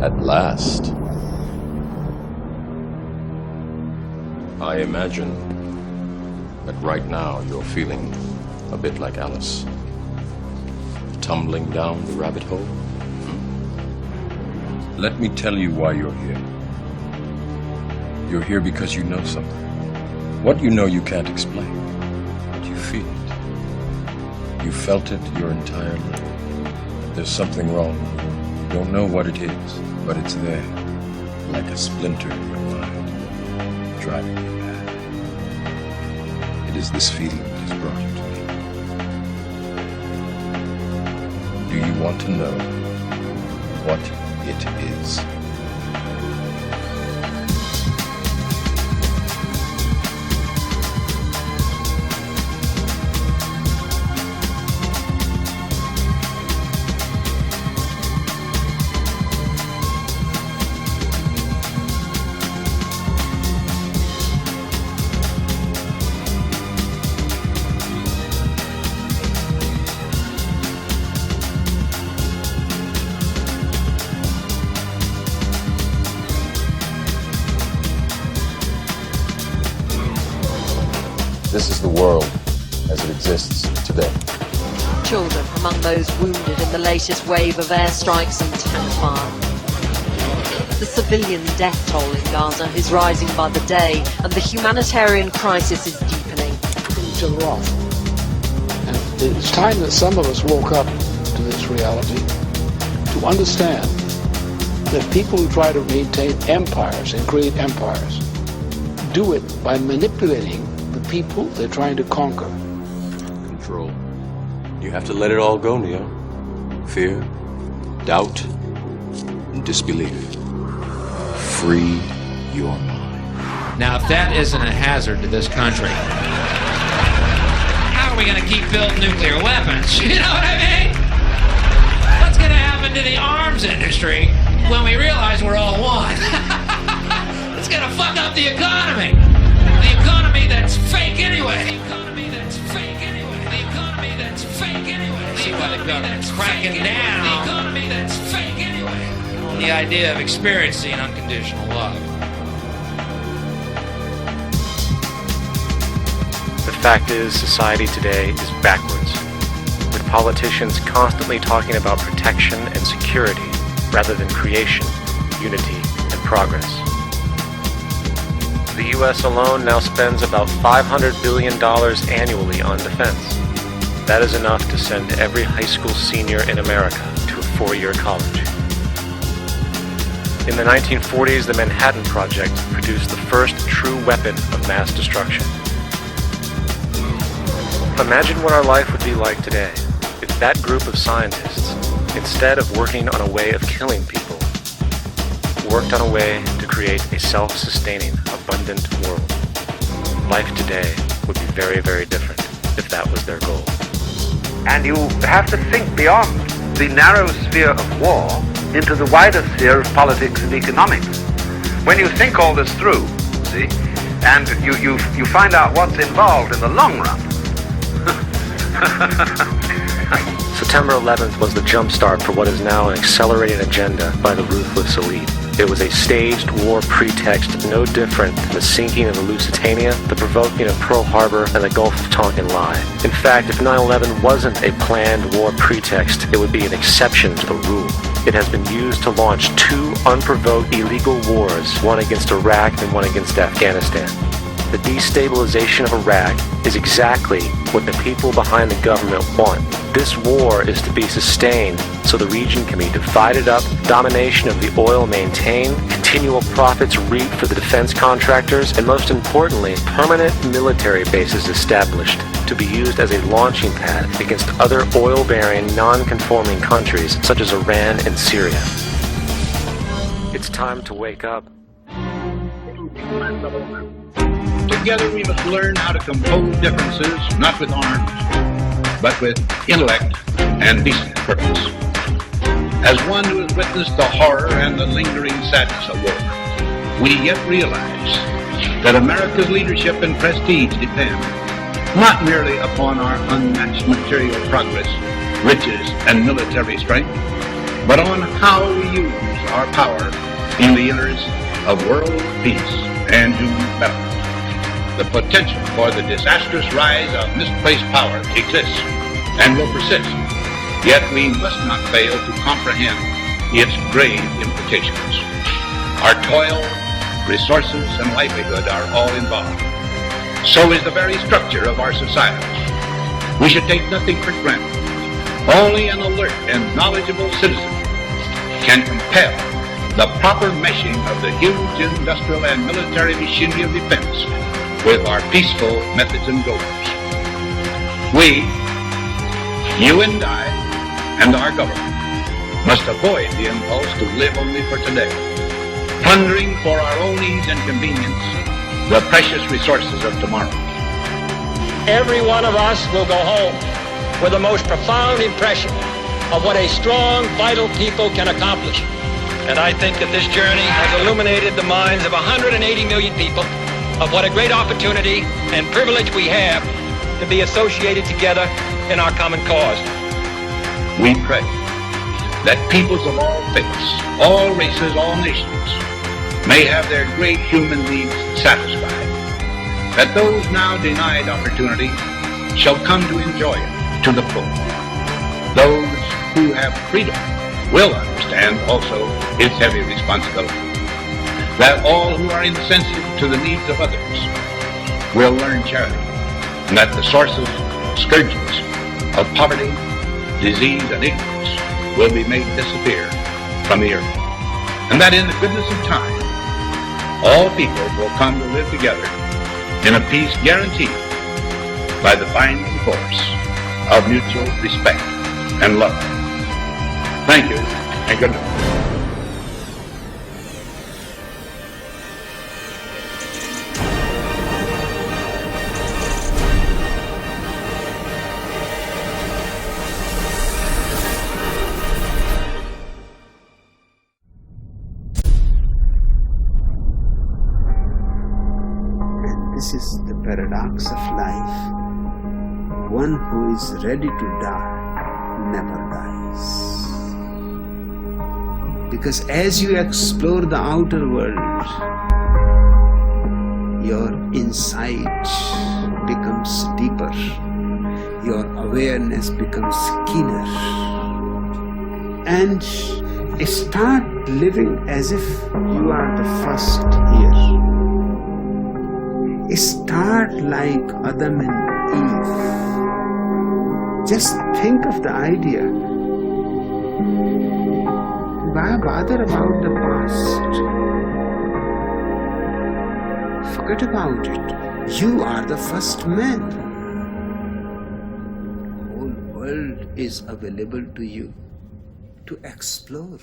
At last. I imagine that right now you're feeling a bit like Alice. Tumbling down the rabbit hole. Let me tell you why you're here. You're here because you know something. What you know you can't explain, but you feel it. You felt it your entire life. There's something wrong. You don't know what it is, but it's there, like a splinter in your mind, driving you mad. It is this feeling that has brought you to me. Do you want to know what it is? This is the world as it exists today. Children among those wounded in the latest wave of airstrikes and tank fire. The civilian death toll in Gaza is rising by the day, and the humanitarian crisis is deepening. Each other off. And it's time that some of us woke up to this reality, to understand that people who try to maintain empires and create empires do it by manipulating the people they're trying to conquer. Control. You have to let it all go, Neo. Fear, doubt, and disbelief. Free your mind. Now, if that isn't a hazard to this country, how are we going to keep building nuclear weapons? You know what I mean? What's going to happen to the arms industry when we realize we're all one? It's going to fuck up the economy. The economy that's fake anyway. The economy that's fake anyway. The economy that's fake anyway. See why the government's cracking down. The economy that's fake anyway. The idea of experiencing unconditional love. The fact is, society today is backwards, with politicians constantly talking about protection and security rather than creation, unity, and progress. The U.S. alone now spends about $500 billion annually on defense. That is enough to send every high school senior in America to a four-year college. In the 1940s, the Manhattan Project produced the first true weapon of mass destruction. Imagine what our life would be like today if that group of scientists, instead of working on a way of killing people, worked on a way to create a self-sustaining, abundant world. Life today would be very, very different if that was their goal. And you have to think beyond the narrow sphere of war into the wider sphere of politics and economics. When you think all this through, see, and you find out what's involved in the long run. September 11th was the jumpstart for what is now an accelerated agenda by the ruthless elite. It was a staged war pretext no different than the sinking of the Lusitania, the provoking of Pearl Harbor, and the Gulf of Tonkin lie. In fact, if 9/11 wasn't a planned war pretext, it would be an exception to the rule. It has been used to launch two unprovoked illegal wars, one against Iraq and one against Afghanistan. The destabilization of Iraq is exactly what the people behind the government want. This war is to be sustained so the region can be divided up, domination of the oil maintained, continual profits reaped for the defense contractors, and most importantly, permanent military bases established to be used as a launching pad against other oil-bearing, non-conforming countries such as Iran and Syria. It's time to wake up. Together we must learn how to compose differences, not with arms, but with intellect and decent purpose. As one who has witnessed the horror and the lingering sadness of war, we yet realize that America's leadership and prestige depend not merely upon our unmatched material progress, riches, and military strength, but on how we use our power in the interest of world peace and human betterment. The potential for the disastrous rise of misplaced power exists and will persist, yet we must not fail to comprehend its grave implications. Our toil, resources, and livelihood are all involved. So is the very structure of our society. We should take nothing for granted. Only an alert and knowledgeable citizen can compel the proper meshing of the huge industrial and military machinery of defense with our peaceful methods and goals. We, you and I, and our government must avoid the impulse to live only for today, plundering for our own ease and convenience the precious resources of tomorrow. Every one of us will go home with the most profound impression of what a strong, vital people can accomplish. And I think that this journey has illuminated the minds of 180 million people of what a great opportunity and privilege we have to be associated together in our common cause. We pray that peoples of all faiths, all races, all nations may have their great human needs satisfied, that those now denied opportunity shall come to enjoy it to the full. Those who have freedom will understand also its heavy responsibility, that all who are insensitive to the needs of others will learn charity, and that the sources, scourges of poverty, disease, and ignorance will be made disappear from the earth, and that in the goodness of time, all people will come to live together in a peace guaranteed by the binding force of mutual respect and love. Thank you, and good night. This is the paradox of life. One who is ready to die never dies. Because as you explore the outer world, your insight becomes deeper, your awareness becomes keener, and start living as if you are the first here. Start like Adam and Eve. Just think of the idea. Why bother about the past? Forget about it. You are the first man. The whole world is available to you to explore.